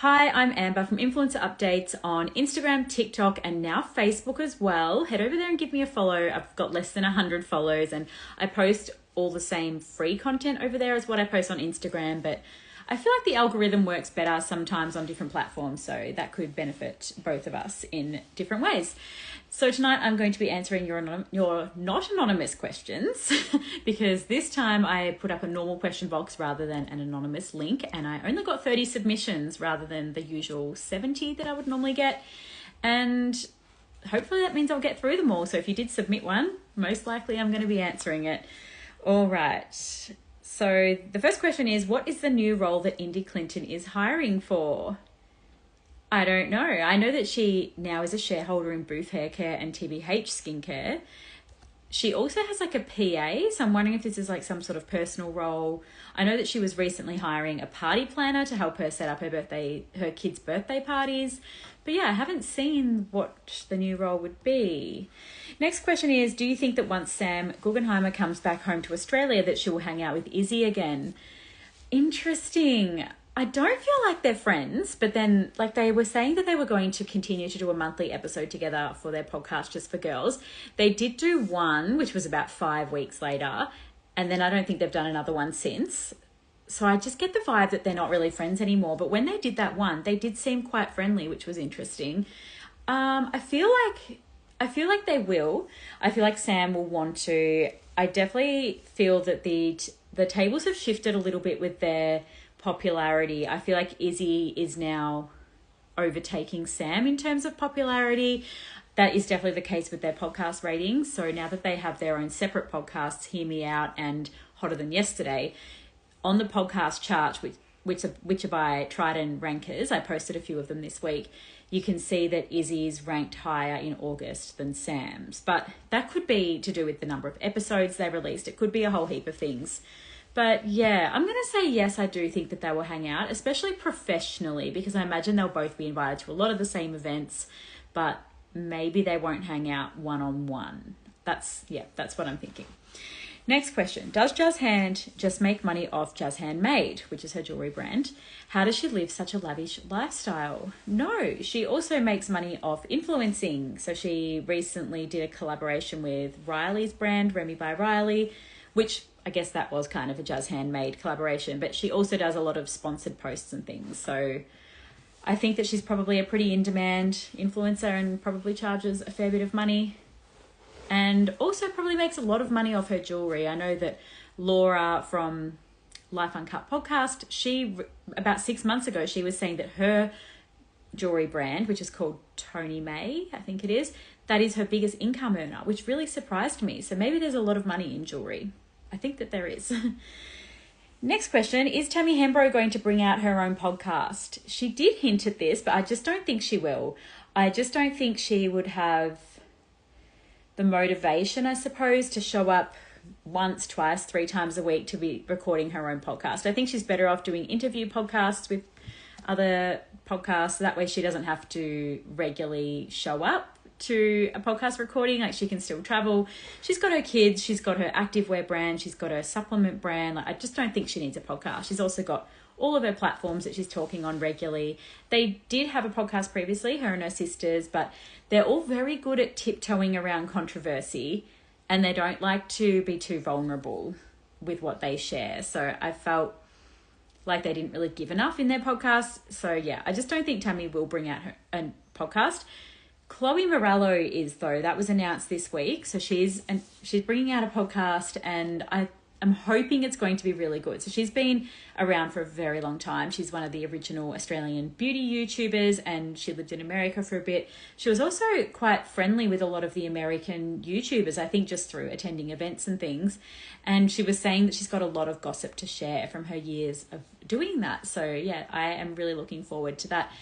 Hi, I'm Amber from Influencer Updates on Instagram, TikTok, and now Facebook as well. Head over there and give me a follow. I've got less than 100 follows and I post all the same free content over there as what I post on Instagram, but I feel like the algorithm works better sometimes on different platforms, so that could benefit both of us in different ways. So tonight I'm going to be answering your not anonymous questions because this time I put up a normal question box rather than an anonymous link, and I only got 30 submissions rather than the usual 70 that I would normally get. And hopefully that means I'll get through them all. So if you did submit one, most likely I'm going to be answering it. All right. So the first question is, what is the new role that Indy Clinton is hiring for? I don't know. I know that she now is a shareholder in Booth Hair Care and TBH Skincare. She also has like a PA, so I'm wondering if this is like some sort of personal role. I know that she was recently hiring a party planner to help her set up her kids' birthday parties. But yeah, I haven't seen what the new role would be. Next question is, do you think that once Sam Guggenheimer comes back home to Australia that she will hang out with Izzy again? Interesting. I don't feel like they're friends, but then like they were saying that they were going to continue to do a monthly episode together for their podcast Just for Girls. They did do one, which was about 5 weeks later, and then I don't think they've done another one since. So I just get the vibe that they're not really friends anymore. But when they did that one, they did seem quite friendly, which was interesting. I feel like they will. I feel like Sam will want to. I definitely feel that the tables have shifted a little bit with their popularity. I feel like Izzy is now overtaking Sam in terms of popularity. That is definitely the case with their podcast ratings. So now that they have their own separate podcasts, Hear Me Out and Hotter Than Yesterday, on the podcast chart, which are by Trident Rankers, I posted a few of them this week, you can see that Izzy's ranked higher in August than Sam's. But that could be to do with the number of episodes they released. It could be a whole heap of things. But yeah, I'm going to say yes, I do think that they will hang out, especially professionally, because I imagine they'll both be invited to a lot of the same events, but maybe they won't hang out one-on-one. That's what I'm thinking. Next question. Does Jaz Hand just make money off Jaz Handmade, which is her jewellery brand? How does she live such a lavish lifestyle? No, she also makes money off influencing. So she recently did a collaboration with Riley's brand, Remy by Riley, which I guess that was kind of a Jaz Handmade collaboration, but she also does a lot of sponsored posts and things. So I think that she's probably a pretty in-demand influencer and probably charges a fair bit of money, and also probably makes a lot of money off her jewellery. I know that Laura from Life Uncut podcast, about 6 months ago, she was saying that her jewellery brand, which is called Tony May, I think it is, that is her biggest income earner, which really surprised me. So maybe there's a lot of money in jewellery. I think that there is. Next question, is Tammy Hembro going to bring out her own podcast? She did hint at this, but I just don't think she will. I just don't think she would have the motivation, I suppose, to show up once, twice, 3 times a week to be recording her own podcast. I think she's better off doing interview podcasts with other podcasts. That way she doesn't have to regularly show up to a podcast recording. Like, she can still travel. She's got her kids. She's got her activewear brand. She's got her supplement brand. Like, I just don't think she needs a podcast. She's also got all of her platforms that she's talking on regularly. They did have a podcast previously, her and her sisters, but they're all very good at tiptoeing around controversy, and they don't like to be too vulnerable with what they share. So I felt like they didn't really give enough in their podcast. So yeah, I just don't think Tammy will bring out a podcast. Chloe Morello is, though. That was announced this week. So she's bringing out a podcast, and I'm hoping it's going to be really good. So she's been around for a very long time. She's one of the original Australian beauty YouTubers, and she lived in America for a bit. She was also quite friendly with a lot of the American YouTubers, I think just through attending events and things. And she was saying that she's got a lot of gossip to share from her years of doing that. So yeah, I am really looking forward to that.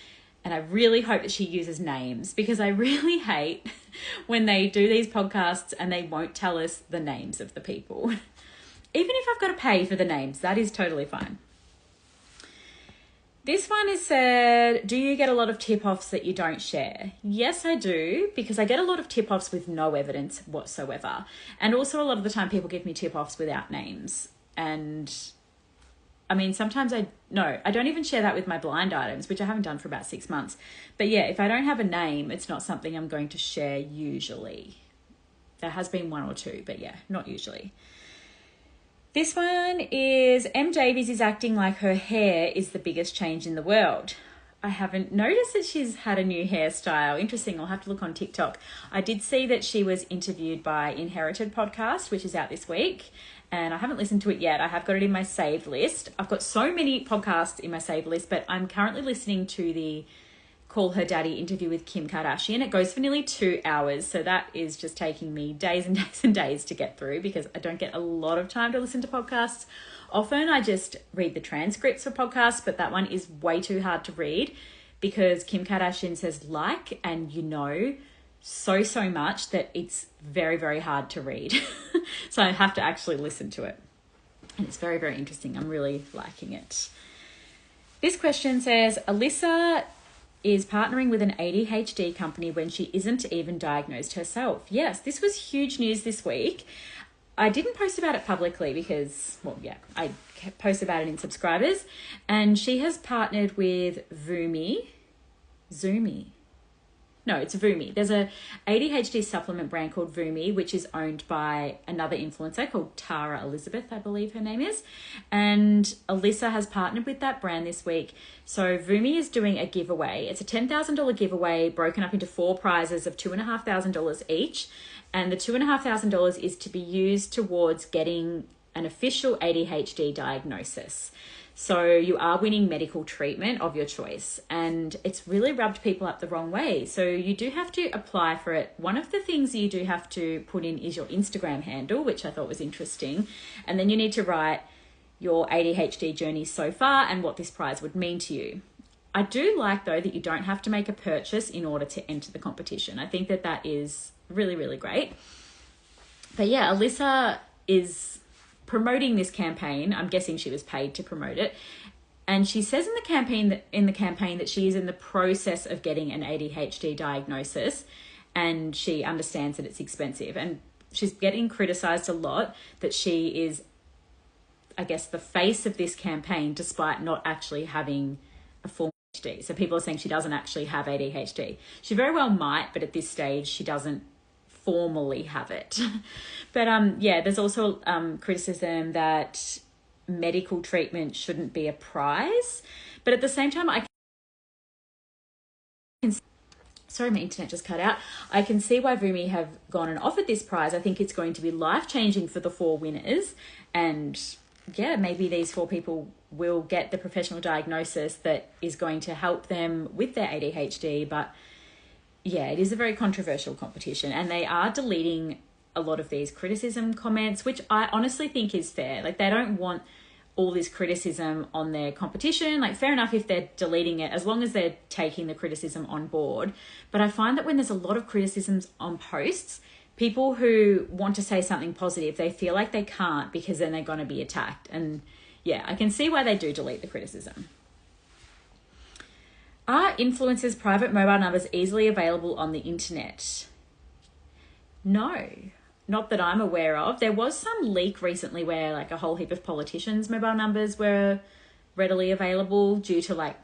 And I really hope that she uses names, because I really hate when they do these podcasts and they won't tell us the names of the people. Even if I've got to pay for the names, that is totally fine. This one is said, do you get a lot of tip-offs that you don't share? Yes, I do, because I get a lot of tip-offs with no evidence whatsoever. And also a lot of the time people give me tip-offs without names. And I mean, sometimes I don't even share that with my blind items, which I haven't done for about 6 months. But yeah, if I don't have a name, it's not something I'm going to share usually. There has been one or two, but yeah, not usually. This one is M. Davies is acting like her hair is the biggest change in the world. I haven't noticed that she's had a new hairstyle. Interesting. I'll have to look on TikTok. I did see that she was interviewed by Inherited podcast, which is out this week. And I haven't listened to it yet. I have got it in my saved list. I've got so many podcasts in my saved list, but I'm currently listening to the Call Her Daddy interview with Kim Kardashian. It goes for nearly 2 hours. So that is just taking me days and days and days to get through because I don't get a lot of time to listen to podcasts. Often I just read the transcripts for podcasts, but that one is way too hard to read because Kim Kardashian says and so much that it's very, very hard to read. So I have to actually listen to it. And it's very, very interesting. I'm really liking it. This question says, Alyssa is partnering with an ADHD company when she isn't even diagnosed herself. Yes, this was huge news this week. I didn't post about it publicly because, I posted about it in subscribers. And she has partnered with Voomie. No, it's Voomie. There's a ADHD supplement brand called Voomie, which is owned by another influencer called Tarah Elizabeth, I believe her name is. And Alyssa has partnered with that brand this week. So Voomie is doing a giveaway. It's a $10,000 giveaway broken up into 4 prizes of $2,500 each. And the $2,500 is to be used towards getting an official ADHD diagnosis. So you are winning medical treatment of your choice, and it's really rubbed people up the wrong way. So you do have to apply for it. One of the things you do have to put in is your Instagram handle, which I thought was interesting. And then you need to write your ADHD journey so far and what this prize would mean to you. I do like, though, that you don't have to make a purchase in order to enter the competition. I think that that is really, really great. But yeah, Alyssa is promoting this campaign. I'm guessing she was paid to promote it. And she says in the campaign that she is in the process of getting an ADHD diagnosis and she understands that it's expensive. And she's getting criticized a lot that she is, I guess, the face of this campaign despite not actually having a formal ADHD. So people are saying she doesn't actually have ADHD. She very well might, but at this stage she doesn't formally have it. But there's also criticism that medical treatment shouldn't be a prize. But at the same time, sorry, my internet just cut out. I can see why Voomie have gone and offered this prize. I think it's going to be life-changing for the 4 winners. And yeah, maybe these 4 people will get the professional diagnosis that is going to help them with their ADHD. But yeah, it is a very controversial competition, and they are deleting a lot of these criticism comments, which I honestly think is fair. Like, they don't want all this criticism on their competition. Like, fair enough if they're deleting it, as long as they're taking the criticism on board. But I find that when there's a lot of criticisms on posts, people who want to say something positive, they feel like they can't because then they're going to be attacked. And yeah, I can see why they do delete the criticism. Are influencers' private mobile numbers easily available on the internet? No, not that I'm aware of. There was some leak recently where like a whole heap of politicians' mobile numbers were readily available due to like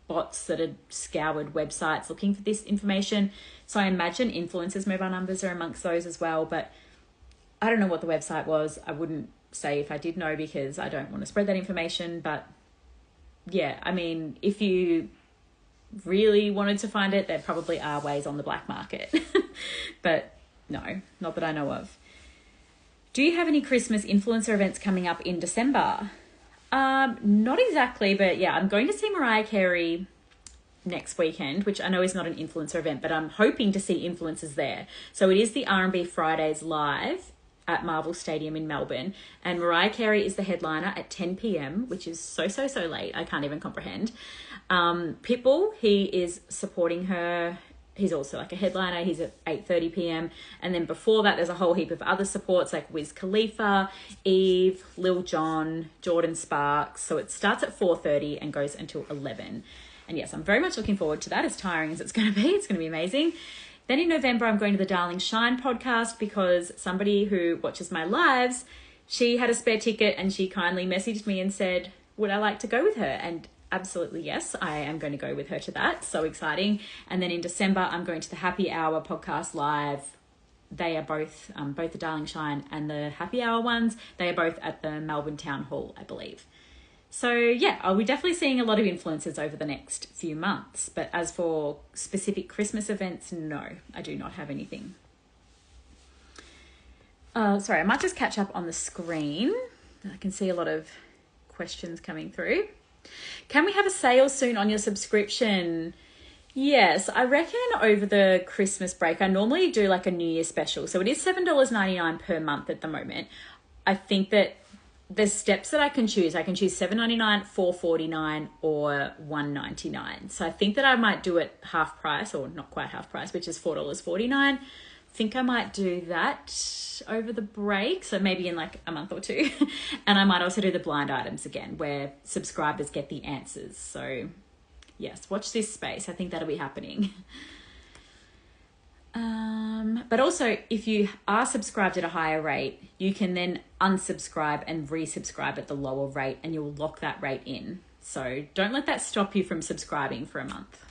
bots that had scoured websites looking for this information. So I imagine influencers' mobile numbers are amongst those as well, but I don't know what the website was. I wouldn't say if I did know because I don't want to spread that information. But yeah, I mean, if you really wanted to find it, there probably are ways on the black market. But no, not that I know of. Do you have any Christmas influencer events coming up in December? Not exactly, but yeah, I'm going to see Mariah Carey next weekend, which I know is not an influencer event, but I'm hoping to see influencers there. So it is the R&B Fridays live at Marvel Stadium in Melbourne, and Mariah Carey is the headliner at 10 p.m, which is so late. I can't even comprehend. Pitbull, he is supporting her. He's also like a headliner. He's at 8:30 p.m. And then before that, there's a whole heap of other supports like Wiz Khalifa, Eve, Lil Jon, Jordan Sparks. So it starts at 4:30 and goes until 11. And yes, I'm very much looking forward to that, as tiring as it's going to be. It's going to be amazing. Then in November, I'm going to the Darling Shine podcast because somebody who watches my lives, she had a spare ticket and she kindly messaged me and said, would I like to go with her? And absolutely yes, I am going to go with her to that. So exciting. And then in December, I'm going to the Happy Hour podcast live. They are both the Darling Shine and the Happy Hour ones. They are both at the Melbourne Town Hall, I believe. So yeah, I'll be definitely seeing a lot of influencers over the next few months. But as for specific Christmas events, no, I do not have anything. Sorry, I might just catch up on the screen. I can see a lot of questions coming through. Can we have a sale soon on your subscription? Yes, I reckon over the Christmas break. I normally do like a New Year special. So it is $7.99 per month at the moment. I think that the steps that I can choose $7.99, $4.49 or $1.99. So I think that I might do it half price, or not quite half price, which is $4.49. I think I might do that over the break. So maybe in like a month or two. And I might also do the blind items again, where subscribers get the answers. So yes, watch this space. I think that'll be happening. But also, if you are subscribed at a higher rate, you can then unsubscribe and resubscribe at the lower rate, and you'll lock that rate in. So don't let that stop you from subscribing for a month.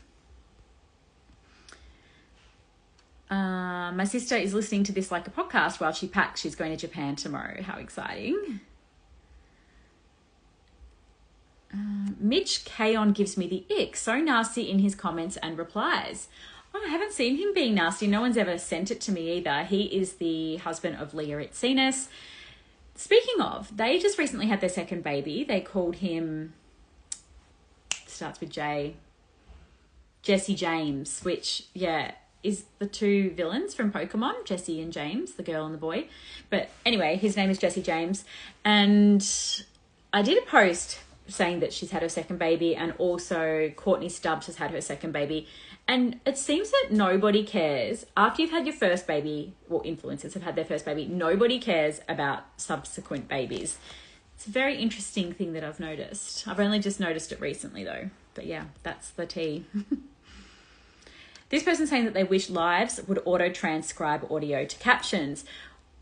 My sister is listening to this like a podcast while she packs. She's going to Japan tomorrow. How exciting. Mitch Kaon gives me the ick. So nasty in his comments and replies. Oh, I haven't seen him being nasty. No one's ever sent it to me either. He is the husband of Leah Itsines. Speaking of, they just recently had their second baby. They called him, starts with J, Jesse James, which, yeah, is the two villains from Pokemon, Jesse and James, the girl and the boy. But anyway, his name is Jesse James. And I did a post saying that she's had her second baby, and also Courtney Stubbs has had her second baby. And it seems that nobody cares. After you've had your first baby, well, influencers have had their first baby, nobody cares about subsequent babies. It's a very interesting thing that I've noticed. I've only just noticed it recently though. But yeah, that's the tea. This person's saying that they wish Lives would auto-transcribe audio to captions.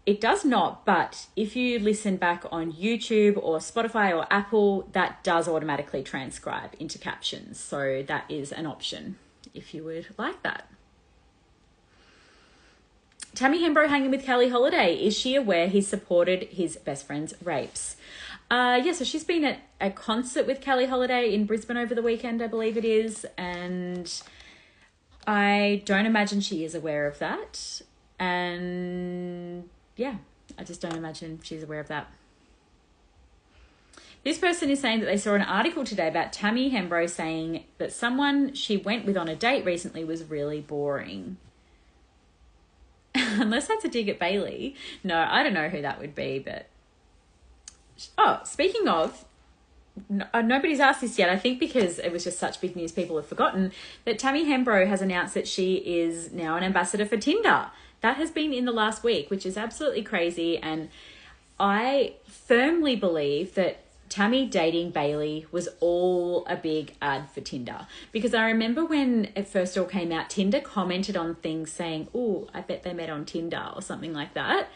It does not, but if you listen back on YouTube or Spotify or Apple, that does automatically transcribe into captions. So that is an option if you would like that. Tammy Hembro hanging with Kelly Holiday. Is she aware he supported his best friend's rapes? Yeah, so she's been at a concert with Kelly Holiday in Brisbane over the weekend, I believe it is. And I don't imagine she is aware of that. And yeah, I just don't imagine she's aware of that. This person is saying that they saw an article today about Tammy Hembro saying that someone she went with on a date recently was really boring. Unless that's a dig at Bailey. No, I don't know who that would be, but... Oh, speaking of, nobody's asked this yet. I think because it was just such big news, people have forgotten that Tammy Hembro has announced that she is now an ambassador for Tinder. That has been in the last week, which is absolutely crazy. And I firmly believe that Tammy dating Bailey was all a big ad for Tinder. Because I remember when it first all came out, Tinder commented on things saying, oh, I bet they met on Tinder or something like that.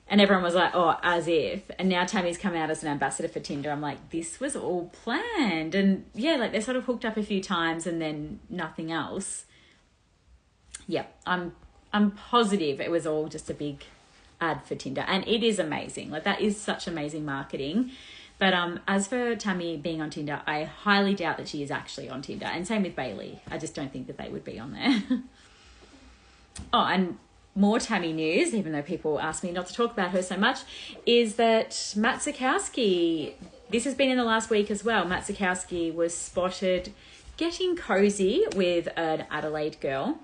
And everyone was like, oh, as if. And now Tammy's come out as an ambassador for Tinder. I'm like, this was all planned. And yeah, like they're sort of hooked up a few times and then nothing else. Yeah, I'm positive it was all just a big ad for Tinder. And it is amazing. Like that is such amazing marketing. But as for Tammy being on Tinder, I highly doubt that she is actually on Tinder. And same with Bailey. I just don't think that they would be on there. Oh, and more Tammy news, even though people ask me not to talk about her so much, is that Matt Zukowski, this has been in the last week as well, Matt Zukowski was spotted getting cozy with an Adelaide girl.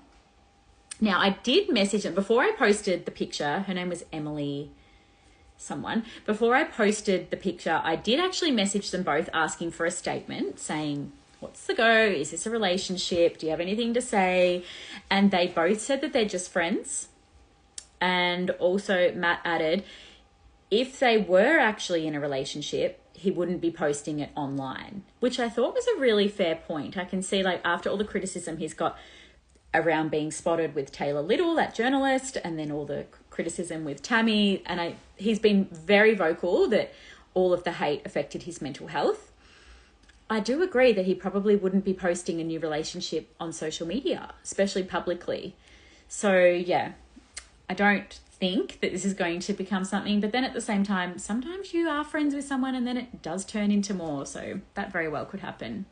Now, I did message them before I posted the picture. Her name was Emily someone. Before I posted the picture, I did actually message them both asking for a statement saying, what's the go? Is this a relationship? Do you have anything to say? And they both said that they're just friends. And also Matt added, if they were actually in a relationship, he wouldn't be posting it online, which I thought was a really fair point. I can see, like, after all the criticism he's got around being spotted with Taylor Little, that journalist, and then all the criticism with Tammy, and he's been very vocal that all of the hate affected his mental health. I do agree that he probably wouldn't be posting a new relationship on social media, especially publicly. So, yeah, I don't think that this is going to become something. But then at the same time, sometimes you are friends with someone and then it does turn into more. So that very well could happen.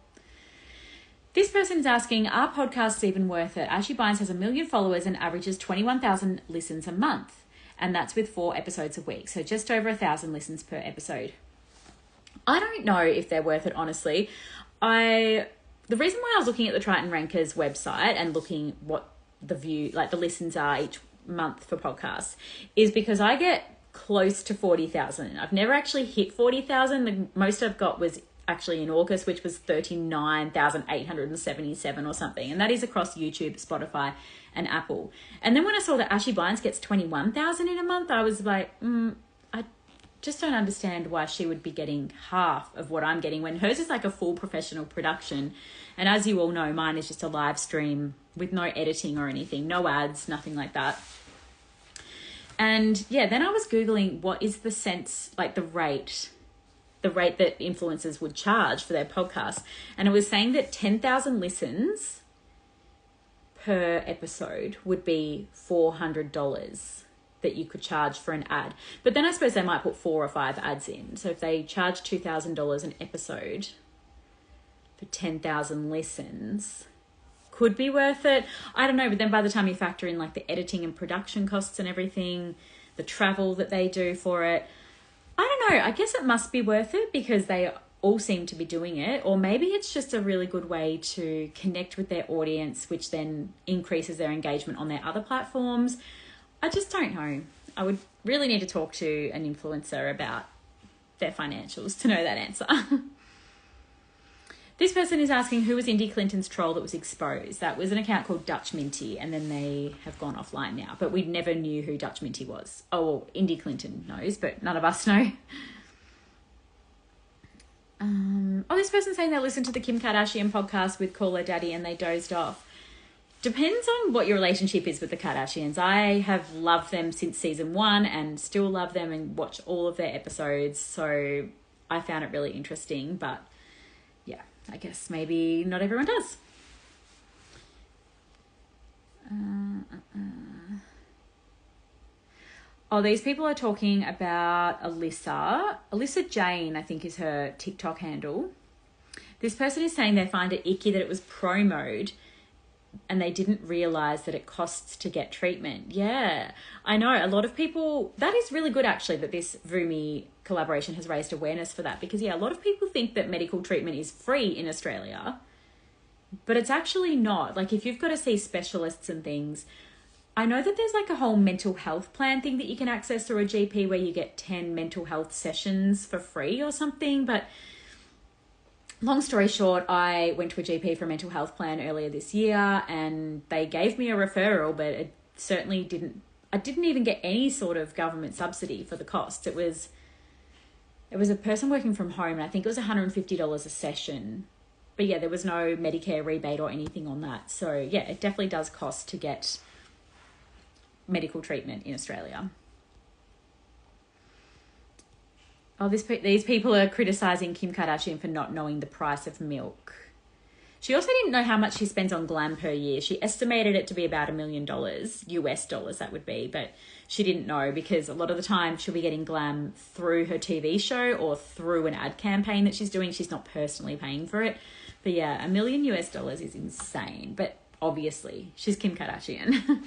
This person is asking, are podcasts even worth it? Ashy Bines has 1 million followers and averages 21,000 listens a month. And that's with 4 episodes a week. So just over 1,000 listens per episode. I don't know if they're worth it, honestly. The reason why I was looking at the Triton Rankers website and looking what the listens are each month for podcasts is because I get close to 40,000. I've never actually hit 40,000. The most I've got was actually in August, which was 39,877 or something. And that is across YouTube, Spotify, and Apple. And then when I saw that Ashy Bines gets 21,000 in a month, I was like, I just don't understand why she would be getting half of what I'm getting when hers is like a full professional production. And as you all know, mine is just a live stream with no editing or anything, no ads, nothing like that. And yeah, then I was Googling what is the sense, like the rate that influencers would charge for their podcast. And it was saying that 10,000 listens per episode would be $400 that you could charge for an ad. But then I suppose they might put 4 or 5 ads in. So if they charge $2,000 an episode for 10,000 listens, could be worth it. I don't know. But then by the time you factor in like the editing and production costs and everything, the travel that they do for it, I don't know. I guess it must be worth it because they all seem to be doing it. Or maybe it's just a really good way to connect with their audience, which then increases their engagement on their other platforms. I just don't know. I would really need to talk to an influencer about their financials to know that answer. This person is asking, who was Indy Clinton's troll that was exposed? That was an account called Dutch Minty, and then they have gone offline now. But we never knew who Dutch Minty was. Oh, well, Indy Clinton knows, but none of us know. This person's saying they listened to the Kim Kardashian podcast with Call Her Daddy and they dozed off. Depends on what your relationship is with the Kardashians. I have loved them since season 1 and still love them and watch all of their episodes. So I found it really interesting, but yeah, I guess maybe not everyone does. These people are talking about Alyssa Jane, I think is her TikTok handle. This person is saying they find it icky that it was promoed and they didn't realise that it costs to get treatment. Yeah, I know. A lot of people... That is really good, actually, that this Voomie collaboration has raised awareness for that. Because, yeah, a lot of people think that medical treatment is free in Australia. But it's actually not. Like, if you've got to see specialists and things... I know that there's, like, a whole mental health plan thing that you can access through a GP where you get 10 mental health sessions for free or something. But... long story short, I went to a GP for a mental health plan earlier this year and they gave me a referral, but it certainly didn't... I didn't even get any sort of government subsidy for the costs. It was a person working from home and I think it was $150 a session. But yeah, there was no Medicare rebate or anything on that. So yeah, it definitely does cost to get medical treatment in Australia. These people are criticising Kim Kardashian for not knowing the price of milk. She also didn't know how much she spends on glam per year. She estimated it to be about $1 million, US dollars that would be, but she didn't know because a lot of the time she'll be getting glam through her TV show or through an ad campaign that she's doing. She's not personally paying for it. But yeah, $1 million US dollars is insane. But obviously, she's Kim Kardashian.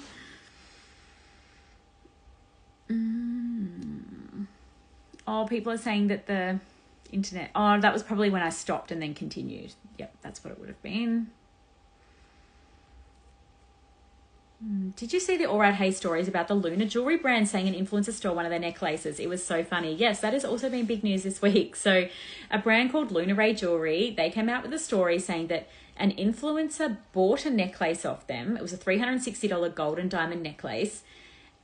People are saying that the internet... that was probably when I stopped and then continued. Yep, that's what it would have been. Did you see the All Right Hey stories about the Luna jewellery brand saying an influencer stole one of their necklaces? It was so funny. Yes, that has also been big news this week. So a brand called Luna Ray Jewellery, they came out with a story saying that an influencer bought a necklace off them. It was a $360 gold and diamond necklace.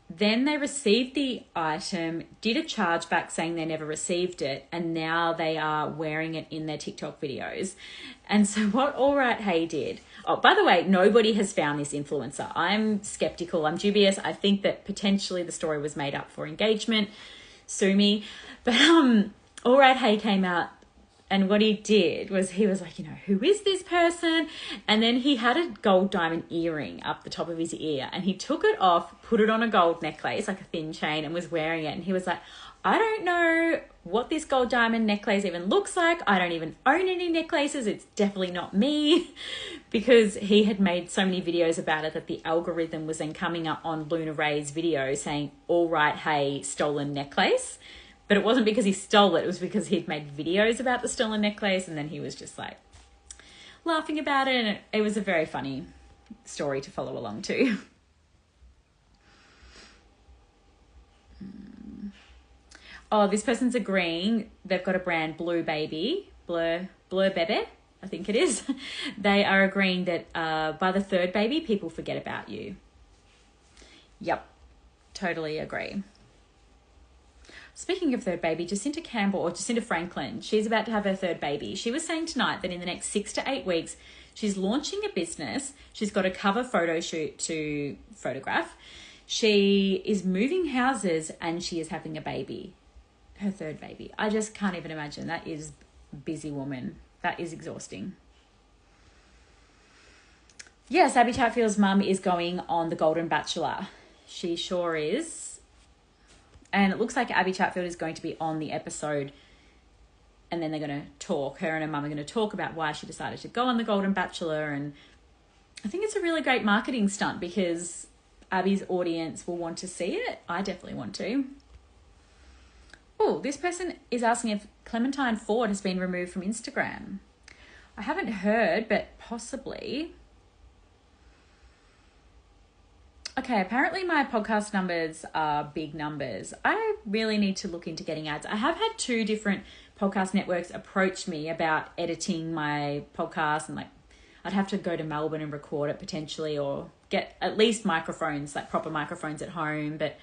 Then they received the item, did a chargeback saying they never received it, and now they are wearing it in their TikTok videos. And so what All Right Hey did... by the way, nobody has found this influencer. I'm skeptical. I'm dubious. I think that potentially the story was made up for engagement. Sue me. But All Right Hey came out And what he did was he was like, you know, who is this person? And then he had a gold diamond earring up the top of his ear, and he took it off, put it on a gold necklace, like a thin chain, and was wearing it. And he was like, I don't know what this gold diamond necklace even looks like. I don't even own any necklaces. It's definitely not me. Because he had made so many videos about it that the algorithm was then coming up on Luna Ray's video saying, all right, hey, stolen necklace. But it wasn't because he stole it. It was because he'd made videos about the stolen necklace, and then he was just like laughing about it. And it was a very funny story to follow along to. Oh, this person's agreeing. They've got a brand, Blue Bebe, Blur Bebe, I think it is. They are agreeing that by the third baby, people forget about you. Yep, totally agree. Speaking of third baby, Jacinta Franklin, she's about to have her third baby. She was saying tonight that in the next 6 to 8 weeks, she's launching a business. She's got a cover photo shoot to photograph. She is moving houses and she is having a baby, her third baby. I just can't even imagine. That is busy woman. That is exhausting. Yes, Abby Chatfield's mum is going on The Golden Bachelor. She sure is. And it looks like Abby Chatfield is going to be on the episode, and then they're going to talk. Her and her mum are going to talk about why she decided to go on The Golden Bachelor. And I think it's a really great marketing stunt because Abby's audience will want to see it. I definitely want to. Oh, this person is asking if Clementine Ford has been removed from Instagram. I haven't heard, but possibly. Okay, apparently my podcast numbers are big numbers. I really need to look into getting ads. I have had 2 different podcast networks approach me about editing my podcast, and like I'd have to go to Melbourne and record it potentially, or get at least microphones, like proper microphones at home. But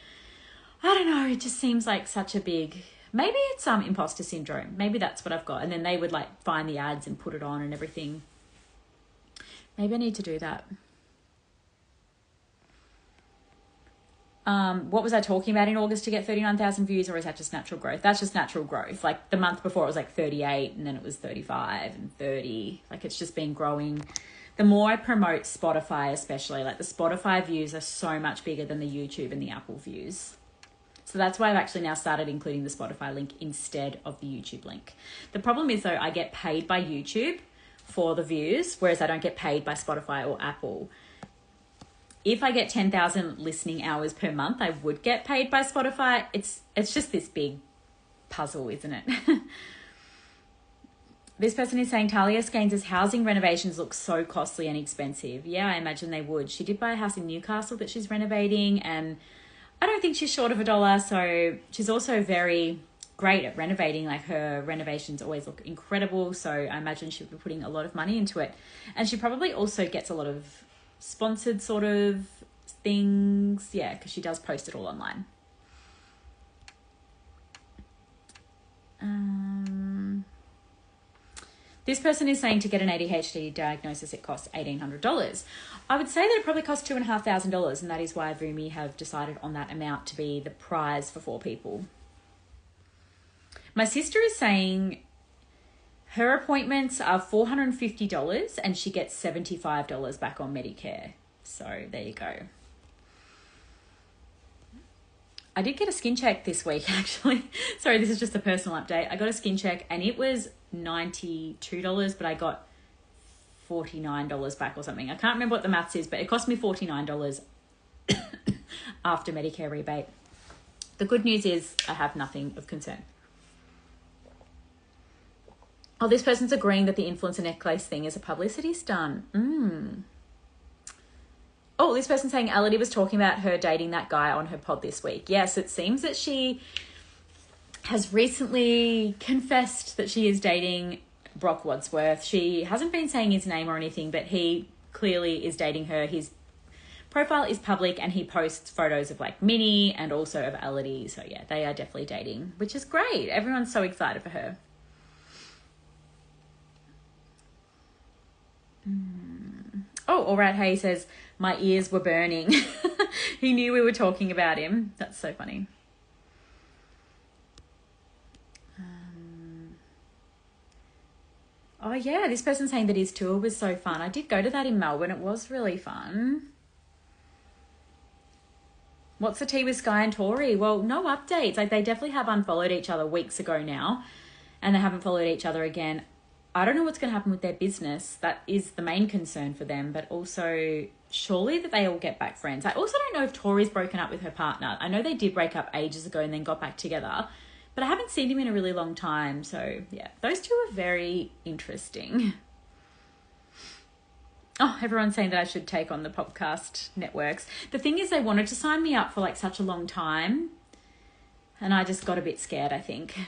I don't know, it just seems like such a big, maybe it's imposter syndrome. Maybe that's what I've got. And then they would like find the ads and put it on and everything. Maybe I need to do that. What was I talking about in August to get 39,000 views, or is that just natural growth? That's just natural growth. Like the month before it was like 38, and then it was 35 and 30. Like it's just been growing. The more I promote Spotify, especially, like the Spotify views are so much bigger than the YouTube and the Apple views. So that's why I've actually now started including the Spotify link instead of the YouTube link. The problem is though, I get paid by YouTube for the views, whereas I don't get paid by Spotify or Apple. If I get 10,000 listening hours per month, I would get paid by Spotify. It's just this big puzzle, isn't it? This person is saying Talia Scaines' housing renovations look so costly and expensive. Yeah, I imagine they would. She did buy a house in Newcastle that she's renovating, and I don't think she's short of $1. So she's also very great at renovating. Like her renovations always look incredible. So I imagine she'll be putting a lot of money into it. And she probably also gets a lot of sponsored sort of things. Yeah, because she does post it all online. This person is saying to get an ADHD diagnosis, it costs $1,800. I would say that it probably costs $2,500, and that is why Voomie have decided on that amount to be the prize for 4 people. My sister is saying her appointments are $450 and she gets $75 back on Medicare. So there you go. I did get a skin check this week, actually. Sorry, this is just a personal update. I got a skin check and it was $92, but I got $49 back or something. I can't remember what the maths is, but it cost me $49 after Medicare rebate. The good news is I have nothing of concern. Oh, this person's agreeing that the influencer necklace thing is a publicity stunt. Oh, this person's saying Ellidy was talking about her dating that guy on her pod this week. Yes, it seems that she has recently confessed that she is dating Brock Wadsworth. She hasn't been saying his name or anything, but he clearly is dating her. His profile is public and he posts photos of like Minnie and also of Ellidy. So yeah, they are definitely dating, which is great. Everyone's so excited for her. Oh, all right. Hey says, my ears were burning. He knew we were talking about him. That's so funny. Oh, yeah, this person's saying that his tour was so fun. I did go to that in Melbourne. It was really fun. What's the tea with Sky and Tori? Well, no updates. Like, they definitely have unfollowed each other weeks ago now, and they haven't followed each other again. I don't know what's going to happen with their business. That is the main concern for them, but also surely that they all get back friends. I also don't know if Tori's broken up with her partner. I know they did break up ages ago and then got back together, but I haven't seen him in a really long time. So, yeah, those two are very interesting. Oh, everyone's saying that I should take on the podcast networks. The thing is, they wanted to sign me up for like such a long time, and I just got a bit scared, I think.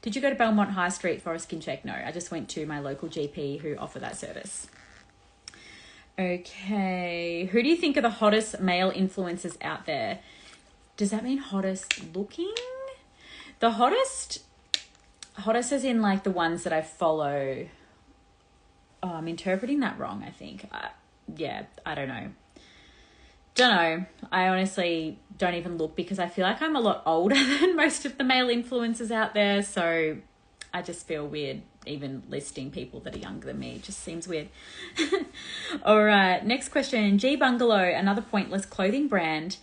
Did you go to Belmont High Street for a skin check? No, I just went to my local GP who offer that service. Okay, who do you think are the hottest male influencers out there? Does that mean hottest looking? The hottest as in like the ones that I follow. Oh, I'm interpreting that wrong, I think. Yeah, I don't know. I honestly don't even look because I feel like I'm a lot older than most of the male influencers out there. So I just feel weird even listing people that are younger than me. It just seems weird. All right, next question. G Bungalow, another pointless clothing brand.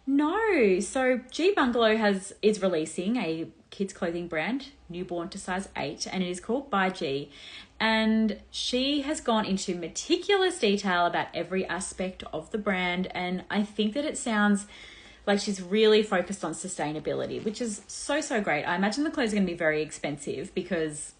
No, so G Bungalow is releasing a kids clothing brand, newborn to size 8, and it is called By G. And she has gone into meticulous detail about every aspect of the brand, and I think that it sounds like she's really focused on sustainability, which is so great. I imagine the clothes are going to be very expensive because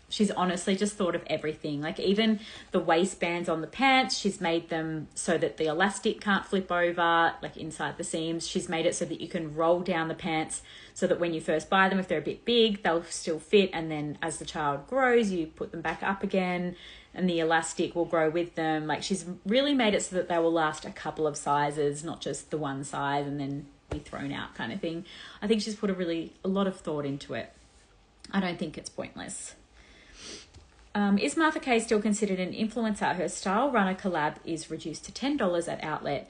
she's honestly just thought of everything. Like even the waistbands on the pants, she's made them so that the elastic can't flip over, like inside the seams. She's made it so that you can roll down the pants so that when you first buy them, if they're a bit big, they'll still fit. And then as the child grows, you put them back up again and the elastic will grow with them. Like she's really made it so that they will last a couple of sizes, not just the one size and then be thrown out kind of thing. I think she's put a lot of thought into it. I don't think it's pointless. Is Martha Kay still considered an influencer? Her Style Runner collab is reduced to $10 at outlet.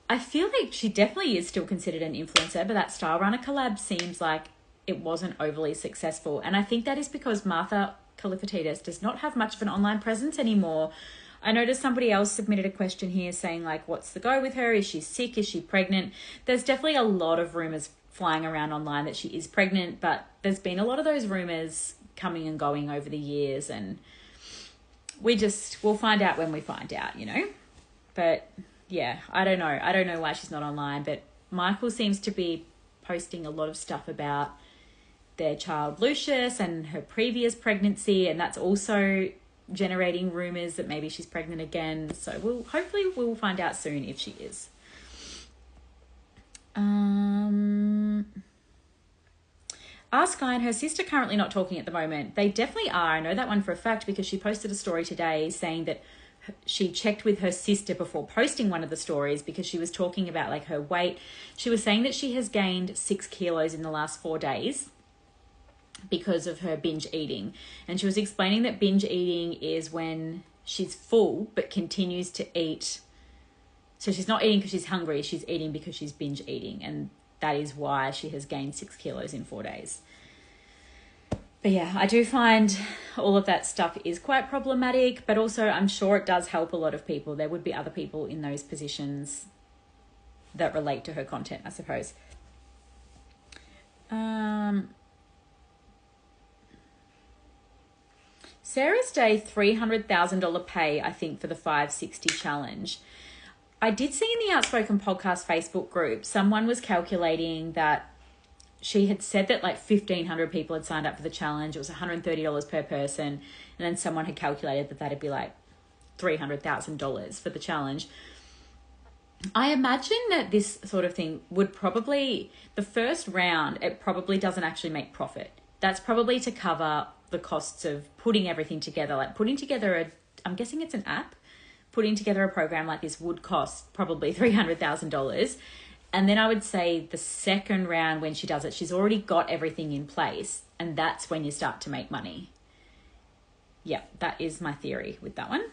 I feel like she definitely is still considered an influencer, but that Style Runner collab seems like it wasn't overly successful. And I think that is because Martha Kalifatidis does not have much of an online presence anymore. I noticed somebody else submitted a question here saying like, what's the go with her? Is she sick? Is she pregnant? There's definitely a lot of rumors flying around online that she is pregnant, but there's been a lot of those rumors coming and going over the years, and we'll find out when we find out, you know. But yeah, I don't know why she's not online, but Michael seems to be posting a lot of stuff about their child Lucius and her previous pregnancy, and that's also generating rumors that maybe she's pregnant again. So we'll find out soon if she is. Are Sky and her sister currently not talking at the moment? They definitely are. I know that one for a fact because she posted a story today saying that she checked with her sister before posting one of the stories because she was talking about like her weight. She was saying that she has gained 6 kilos in the last 4 days because of her binge eating. And she was explaining that binge eating is when she's full but continues to eat. So she's not eating because she's hungry. She's eating because she's binge eating. And that is why she has gained 6 kilos in 4 days. But yeah, I do find all of that stuff is quite problematic, but also I'm sure it does help a lot of people. There would be other people in those positions that relate to her content, I suppose. Sarah's Day $300,000 pay, I think, for the 560 challenge. I did see in the Outspoken Podcast Facebook group, someone was calculating that she had said that like 1,500 people had signed up for the challenge. It was $130 per person. And then someone had calculated that that'd be like $300,000 for the challenge. I imagine that this sort of thing would probably, the first round, it probably doesn't actually make profit. That's probably to cover the costs of putting everything together. Like putting together I'm guessing it's an app. Putting together a program like this would cost probably $300,000. And then I would say the second round when she does it, she's already got everything in place. And that's when you start to make money. Yeah, that is my theory with that one.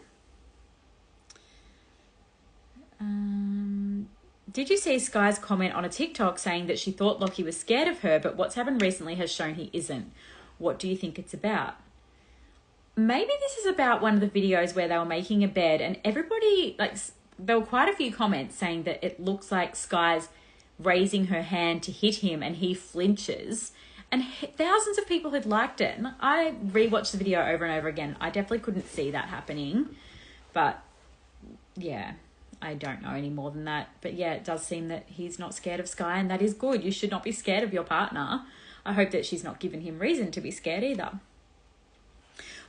Did you see Sky's comment on a TikTok saying that she thought Lockie was scared of her, but what's happened recently has shown he isn't? What do you think it's about? maybe this is about one of the videos where they were making a bed and everybody, like, there were quite a few comments saying that it looks like Sky's raising her hand to hit him and he flinches. And thousands of people had liked it. And I rewatched the video over and over again. I definitely couldn't see that happening. But, yeah, I don't know any more than that. But, yeah, it does seem that he's not scared of Sky, and that is good. You should not be scared of your partner. I hope that she's not given him reason to be scared either.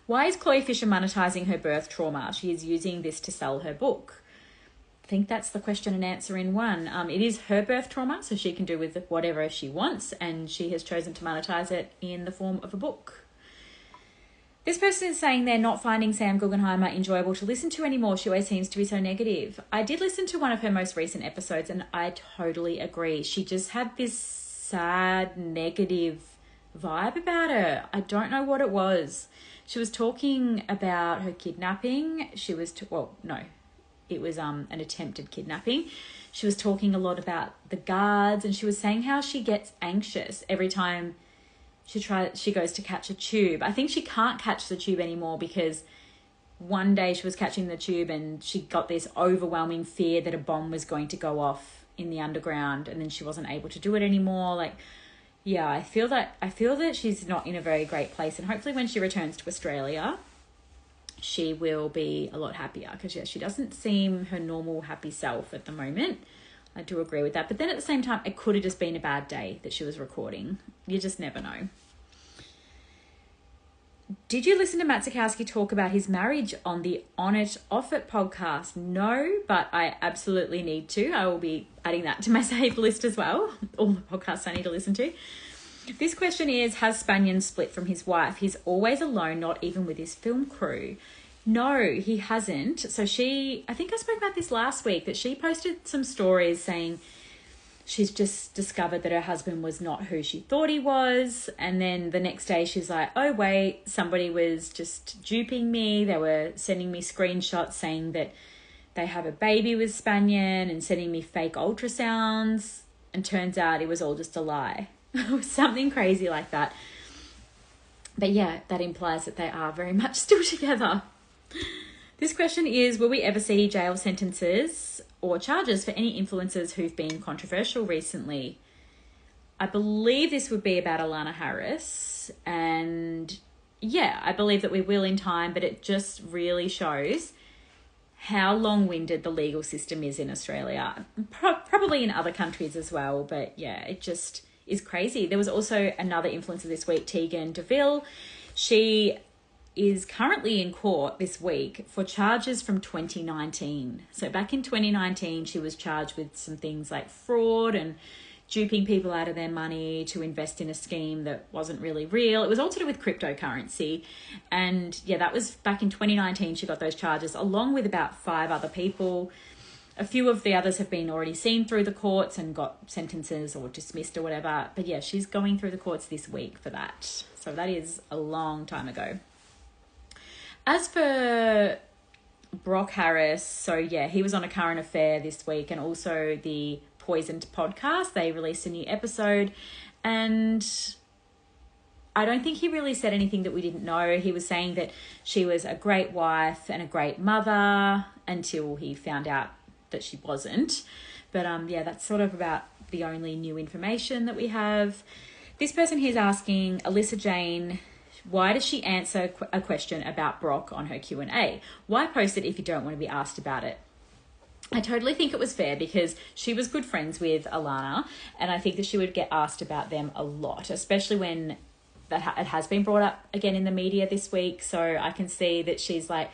Why is Chloe Fisher monetizing her birth trauma? She is using this to sell her book. I think that's the question and answer in one. It is her birth trauma, so she can do with it whatever she wants, and she has chosen to monetize it in the form of a book. This person is saying they're not finding Sam Guggenheimer enjoyable to listen to anymore. She always seems to be so negative. I did listen to one of her most recent episodes, and I totally agree. She just had this sad, negative vibe about her. I don't know what it was. She was talking about her kidnapping. It was an attempted kidnapping. She was talking a lot about the guards, and she was saying how she gets anxious every time she goes to catch a tube. I think she can't catch the tube anymore because one day she was catching the tube and she got this overwhelming fear that a bomb was going to go off in the underground, and then she wasn't able to do it anymore. Like, yeah, I feel that she's not in a very great place, and hopefully when she returns to Australia, she will be a lot happier, because, yeah, she doesn't seem her normal happy self at the moment. I do agree with that. But then at the same time, it could have just been a bad day that she was recording. You just never know. Did you listen to Matt Zukowski talk about his marriage on the On It, Off It podcast? No, but I absolutely need to. I will be adding that to my saved list as well. All the podcasts I need to listen to. This question is, has Spanion split from his wife? He's always alone, not even with his film crew. No, he hasn't. So I think I spoke about this last week, that she posted some stories saying she's just discovered that her husband was not who she thought he was. And then the next day she's like, oh, wait, somebody was just duping me. They were sending me screenshots saying that they have a baby with Spanion and sending me fake ultrasounds. And turns out it was all just a lie. Something crazy like that. But yeah, that implies that they are very much still together. This question is, will we ever see jail sentences or charges for any influencers who've been controversial recently? I believe this would be about Alana Harris. And yeah, I believe that we will in time, but it just really shows how long-winded the legal system is in Australia. Probably in other countries as well, but yeah, it just is crazy. There was also another influencer this week, Tegan DeVille. She is currently in court this week for charges from 2019. So back in 2019, she was charged with some things like fraud and duping people out of their money to invest in a scheme that wasn't really real. It was all to do with cryptocurrency. And yeah, that was back in 2019. She got those charges along with about 5 other people. A few of the others have been already seen through the courts and got sentences or dismissed or whatever. But yeah, she's going through the courts this week for that. So that is a long time ago. As for Brock Harris, so yeah, he was on A Current Affair this week, and also the Poisoned podcast. They released a new episode, and I don't think he really said anything that we didn't know. He was saying that she was a great wife and a great mother until he found out that she wasn't. But yeah, that's sort of about the only new information that we have. This person here is asking, Alyssa Jane, why does she answer a question about Brock on her Q&A? Why post it if you don't want to be asked about it? I totally think it was fair because she was good friends with Alana, and I think that she would get asked about them a lot, especially when it has been brought up again in the media this week. So I can see that she's like,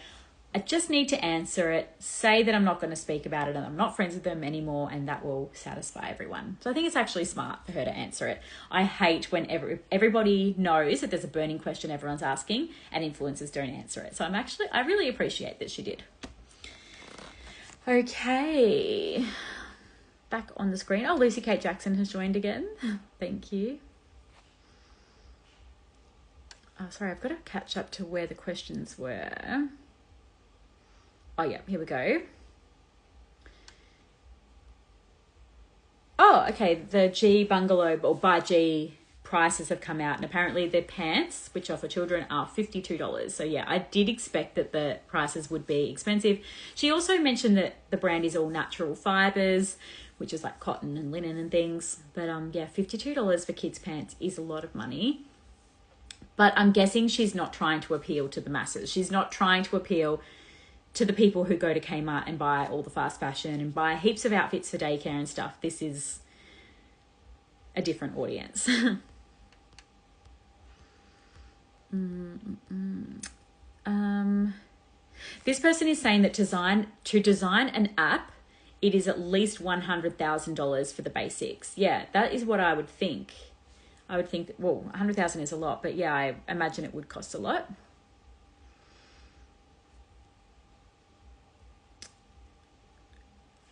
I just need to answer it, say that I'm not going to speak about it and I'm not friends with them anymore, and that will satisfy everyone. So I think it's actually smart for her to answer it. I hate when everybody knows that there's a burning question everyone's asking and influencers don't answer it. So I really appreciate that she did. Okay. Back on the screen. Oh, Lucy Kate Jackson has joined again. Thank you. Oh, sorry, I've got to catch up to where the questions were. Oh, yeah, here we go. Oh, okay, the G Bungalow, or by G prices have come out, and apparently their pants, which are for children, are $52. So yeah, I did expect that the prices would be expensive. She also mentioned that the brand is all natural fibers, which is like cotton and linen and things. But yeah, $52 for kids' pants is a lot of money. But I'm guessing she's not trying to appeal to the masses. She's not trying to appeal to the people who go to Kmart and buy all the fast fashion and buy heaps of outfits for daycare and stuff. This is a different audience. This person is saying that to design an app, it is at least $100,000 for the basics. Yeah, that is what I would think. I would think that, well, 100,000 is a lot, but yeah, I imagine it would cost a lot.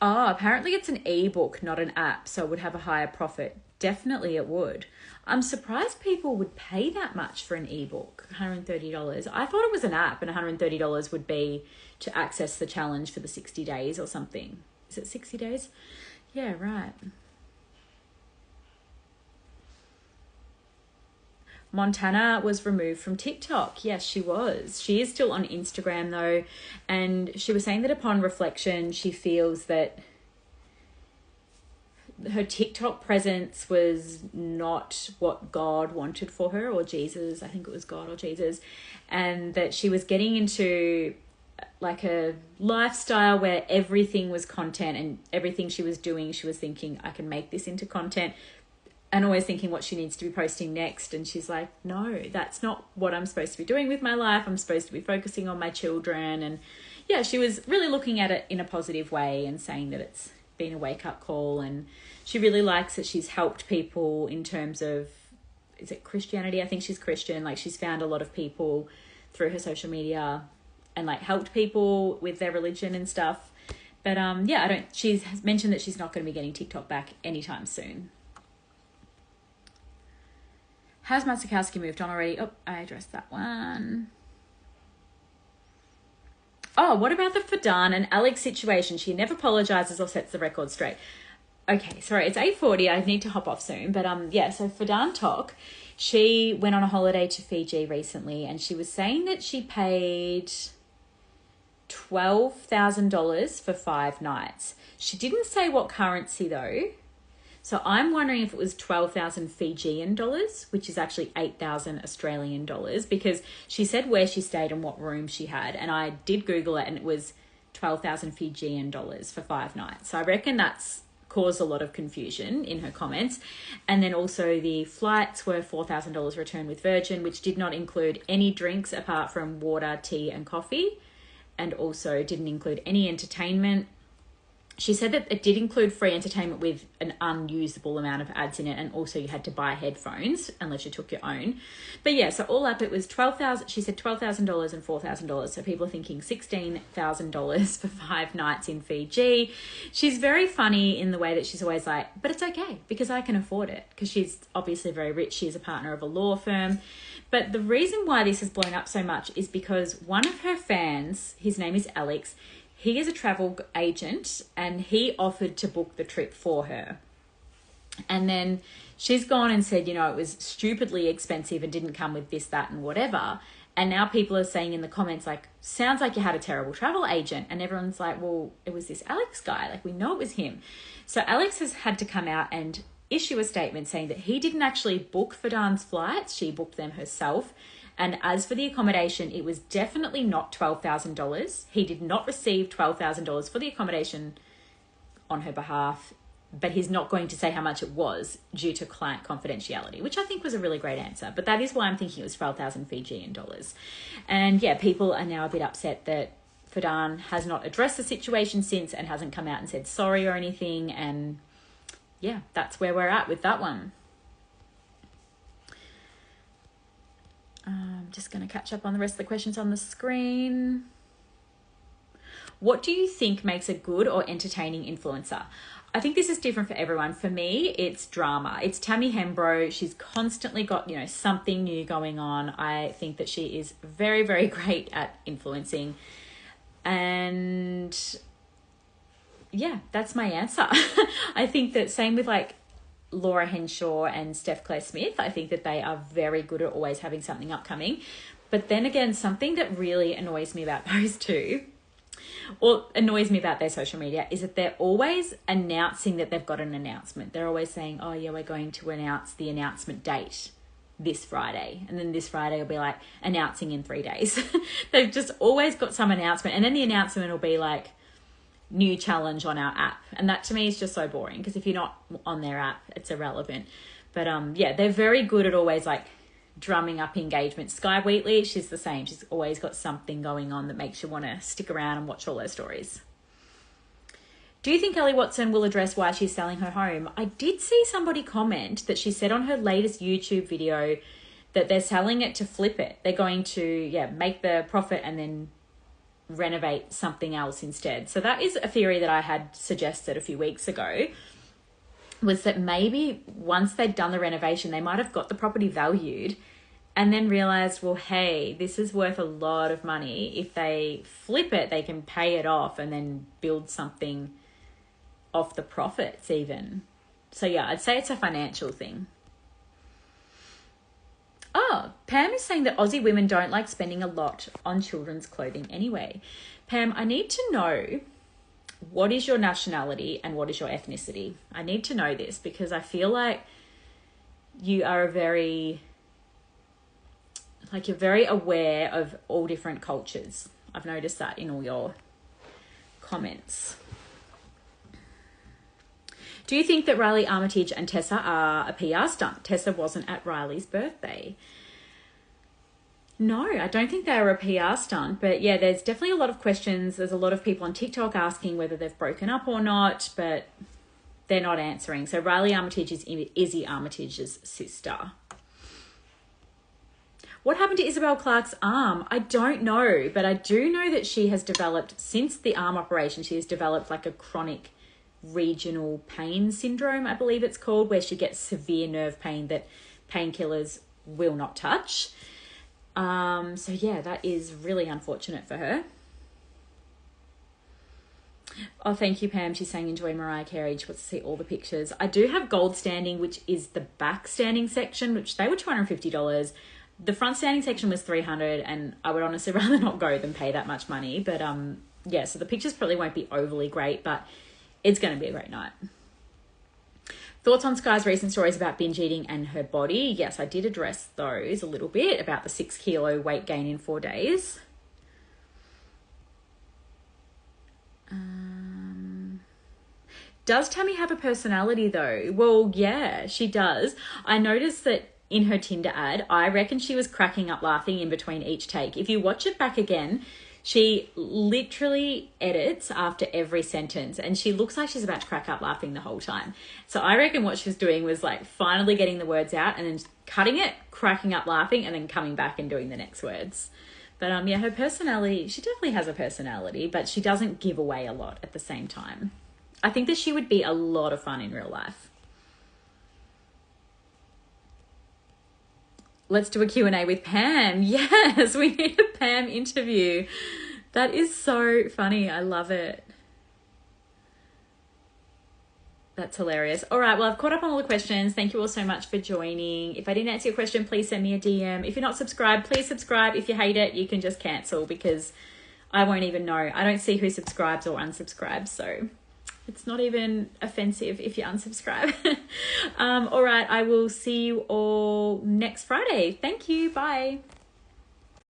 Oh, apparently it's an ebook, not an app, so it would have a higher profit. Definitely it would. I'm surprised people would pay that much for an ebook, $130. I thought it was an app and $130 would be to access the challenge for the 60 days or something. Is it 60 days? Yeah, right. Montana was removed from TikTok. Yes, she was. She is still on Instagram though. And she was saying that upon reflection, she feels that her TikTok presence was not what God wanted for her, or Jesus. I think it was God or Jesus. And that she was getting into like a lifestyle where everything was content, and everything she was doing, she was thinking, I can make this into content. And always thinking what she needs to be posting next. And she's like, no, that's not what I'm supposed to be doing with my life. I'm supposed to be focusing on my children. And yeah, she was really looking at it in a positive way and saying that it's been a wake-up call. And she really likes that she's helped people in terms of, is it Christianity? I think she's Christian. Like, she's found a lot of people through her social media and like helped people with their religion and stuff. But yeah, she's mentioned that she's not going to be getting TikTok back anytime soon. Has Matt Zukowski moved on already? Oh, I addressed that one. Oh, what about the Fidan and Alex situation? She never apologizes or sets the record straight. Okay, sorry, it's 8:40. I need to hop off soon. But yeah, so Fidan Tok, she went on a holiday to Fiji recently, and she was saying that she paid $12,000 for 5 nights. She didn't say what currency though. So I'm wondering if it was 12,000 Fijian dollars, which is actually 8,000 Australian dollars, because she said where she stayed and what room she had. And I did Google it, and it was 12,000 Fijian dollars for 5 nights. So I reckon that's caused a lot of confusion in her comments. And then also the flights were $4,000 return with Virgin, which did not include any drinks apart from water, tea and coffee, and also didn't include any entertainment. She said that it did include free entertainment with an unusable amount of ads in it, and also you had to buy headphones unless you took your own. But yeah, so all up it was $12,000. She said $12,000 and $4,000. So people are thinking $16,000 for 5 nights in Fiji. She's very funny in the way that she's always like, but it's okay because I can afford it, because she's obviously very rich. She's a partner of a law firm. But the reason why this has blown up so much is because one of her fans, his name is Alex, he is a travel agent, and he offered to book the trip for her. And then she's gone and said, you know, it was stupidly expensive and didn't come with this, that, and whatever. And now people are saying in the comments, like, sounds like you had a terrible travel agent. And everyone's like, well, it was this Alex guy. Like, we know it was him. So Alex has had to come out and issue a statement saying that he didn't actually book Fidan's flights. She booked them herself. And as for the accommodation, it was definitely not $12,000. He did not receive $12,000 for the accommodation on her behalf, but he's not going to say how much it was due to client confidentiality, which I think was a really great answer. But that is why I'm thinking it was 12,000 Fijian dollars. And yeah, people are now a bit upset that Fidan has not addressed the situation since and hasn't come out and said sorry or anything. And yeah, that's where we're at with that one. I'm just going to catch up on the rest of the questions on the screen. What do you think makes a good or entertaining influencer? I think this is different for everyone. For me, it's drama. It's Tammy Hembro. She's constantly got, you know, something new going on. I think that she is very, very great at influencing. And yeah, that's my answer. I think that same with like Laura Henshaw and Steph Claire Smith. I think that they are very good at always having something upcoming. But then again, something that really annoys me about those two, or annoys me about their social media, is that they're always announcing that they've got an announcement. They're always saying, oh yeah, we're going to announce the announcement date this Friday. And then this Friday will be like announcing in 3 days. They've just always got some announcement. And then the announcement will be like, new challenge on our app. And that to me is just so boring, because if you're not on their app, it's irrelevant. But yeah, they're very good at always like drumming up engagement. Sky Wheatley, she's the same. She's always got something going on that makes you want to stick around and watch all her stories. Do you think Ellie Watson will address why she's selling her home? I did see somebody comment that she said on her latest YouTube video that they're selling it to flip it. They're going to, make the profit and then renovate something else instead. So that is a theory that I had suggested a few weeks ago, was that maybe once they'd done the renovation, they might have got the property valued and then realized, well, hey, this is worth a lot of money. If they flip it, they can pay it off and then build something off the profits even. So yeah, I'd say it's a financial thing. Oh, Pam is saying that Aussie women don't like spending a lot on children's clothing anyway. Pam, I need to know, what is your nationality and what is your ethnicity? I need to know this, because I feel like you are you're very aware of all different cultures. I've noticed that in all your comments. Do you think that Riley Armitage and Tessa are a PR stunt? Tessa wasn't at Riley's birthday. No, I don't think they were a PR stunt. But yeah, there's definitely a lot of questions. There's a lot of people on TikTok asking whether they've broken up or not, but they're not answering. So Riley Armitage is Izzy Armitage's sister. What happened to Isabel Clark's arm? I don't know, but I do know that she has developed, since the arm operation, she has developed like a chronic regional pain syndrome, I believe it's called, where she gets severe nerve pain that painkillers will not touch. So yeah, that is really unfortunate for her. Oh, thank you, Pam. She's saying enjoy Mariah Carey. She wants to see all the pictures. I do have gold standing, which is the back standing section, which they were $250. The front standing section was $300, and I would honestly rather not go than pay that much money. But yeah, so the pictures probably won't be overly great, but it's going to be a great night. Thoughts on Sky's recent stories about binge eating and her body? Yes, I did address those a little bit, about the 6 kilo weight gain in 4 days. Does Tammy have a personality though? Well, yeah, she does. I noticed that in her Tinder ad, I reckon she was cracking up laughing in between each take. If you watch it back again, she literally edits after every sentence and she looks like she's about to crack up laughing the whole time. So I reckon what she was doing was like finally getting the words out and then cutting it, cracking up laughing, and then coming back and doing the next words. But yeah, her personality, she definitely has a personality, but she doesn't give away a lot at the same time. I think that she would be a lot of fun in real life. Let's do a Q&A with Pam. Yes, we need a Pam interview. That is so funny. I love it. That's hilarious. All right, well, I've caught up on all the questions. Thank you all so much for joining. If I didn't answer your question, please send me a DM. If you're not subscribed, please subscribe. If you hate it, you can just cancel, because I won't even know. I don't see who subscribes or unsubscribes, so it's not even offensive if you unsubscribe. All right, I will see you all next Friday. Thank you. Bye.